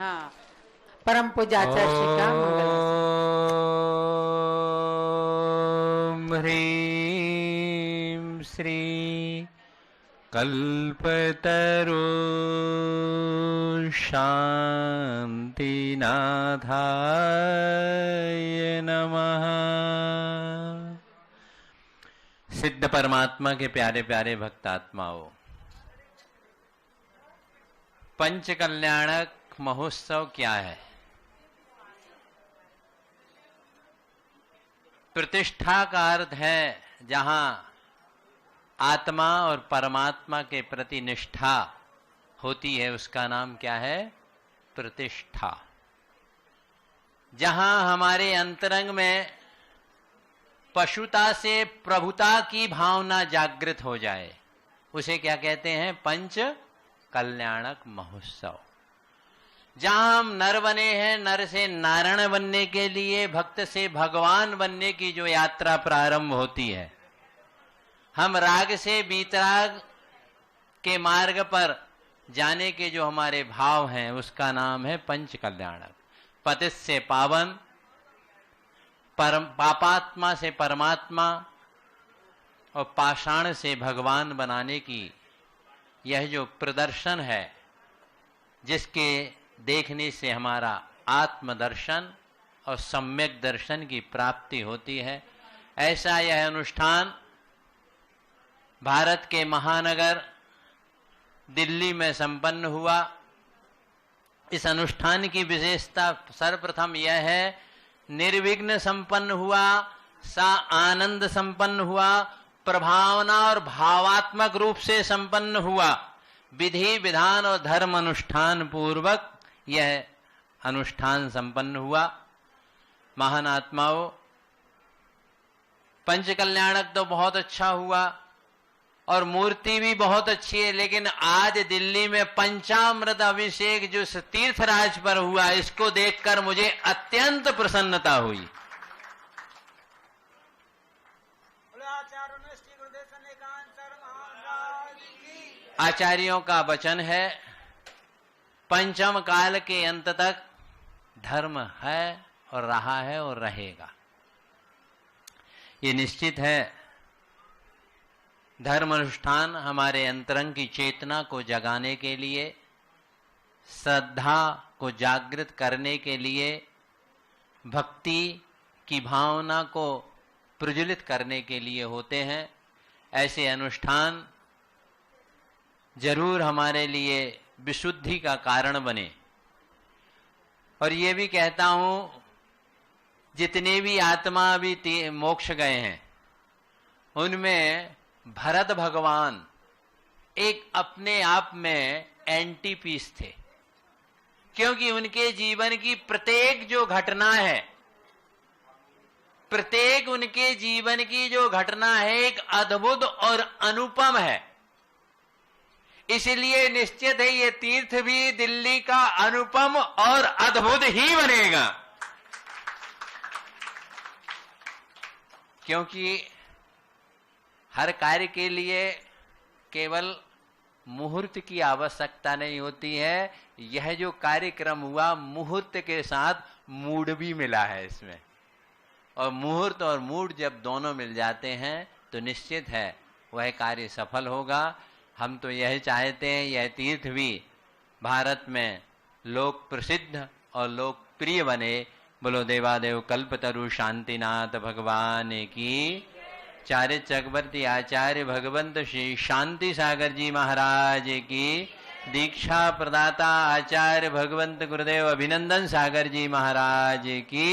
हाँ, परम पूज्य आचार्य श्री का ओम ह्रीं श्री कल्पतरु शांतिनाथाय नमः। सिद्ध परमात्मा के प्यारे प्यारे भक्तात्माओं, पंच कल्याणक महोत्सव क्या है? प्रतिष्ठा का अर्थ है जहां आत्मा और परमात्मा के प्रति निष्ठा होती है, उसका नाम क्या है? प्रतिष्ठा। जहां हमारे अंतरंग में पशुता से प्रभुता की भावना जागृत हो जाए, उसे क्या कहते हैं? पंच कल्याणक महोत्सव। जहां हम नर बने हैं, नर से नारायण बनने के लिए, भक्त से भगवान बनने की जो यात्रा प्रारंभ होती है, हम राग से बीतराग के मार्ग पर जाने के जो हमारे भाव हैं, उसका नाम है पंच कल्याणक। पतित से पावन, पापात्मा से परमात्मा और पाषाण से भगवान बनाने की यह जो प्रदर्शन है, जिसके देखने से हमारा आत्मदर्शन और सम्यक दर्शन की प्राप्ति होती है, ऐसा यह अनुष्ठान भारत के महानगर दिल्ली में संपन्न हुआ। इस अनुष्ठान की विशेषता सर्वप्रथम यह है, निर्विघ्न संपन्न हुआ, सा आनंद संपन्न हुआ, प्रभावना और भावात्मक रूप से संपन्न हुआ। विधि विधान और धर्म अनुष्ठान पूर्वक यह अनुष्ठान संपन्न हुआ। महान आत्माओं, पंच कल्याणक तो बहुत अच्छा हुआ और मूर्ति भी बहुत अच्छी है, लेकिन आज दिल्ली में पंचामृत अभिषेक जो तीर्थराज पर हुआ, इसको देखकर मुझे अत्यंत प्रसन्नता हुई। आचार्यों का वचन है, पंचम काल के अंत तक धर्म है और रहा है और रहेगा। ये निश्चित है। धर्म अनुष्ठान हमारे अंतरंग की चेतना को जगाने के लिए, श्रद्धा को जागृत करने के लिए, भक्ति की भावना को प्रज्वलित करने के लिए होते हैं। ऐसे अनुष्ठान जरूर हमारे लिए विशुद्धि का कारण बने। और ये भी कहता हूं, जितने भी आत्मा अभी मोक्ष गए हैं, उनमें भरत भगवान एक अपने आप में एंटी पीस थे, क्योंकि उनके जीवन की प्रत्येक जो घटना है, प्रत्येक उनके जीवन की जो घटना है, एक अद्भुत और अनुपम है। इसलिए निश्चित है ये तीर्थ भी दिल्ली का अनुपम और अद्भुत ही बनेगा, क्योंकि हर कार्य के लिए केवल मुहूर्त की आवश्यकता नहीं होती है। यह जो कार्यक्रम हुआ, मुहूर्त के साथ मूड भी मिला है इसमें, और मुहूर्त और मूड जब दोनों मिल जाते हैं तो निश्चित है वह कार्य सफल होगा। हम तो यह चाहते हैं यह तीर्थ भी भारत में लोक प्रसिद्ध और लोकप्रिय बने। बोलो देवादेव कल्पतरु शांतिनाथ भगवान की। चार्य चक्रवर्ती आचार्य भगवंत श्री शांति सागर जी महाराज की। दीक्षा प्रदाता आचार्य भगवंत गुरुदेव अभिनंदन सागर जी महाराज की।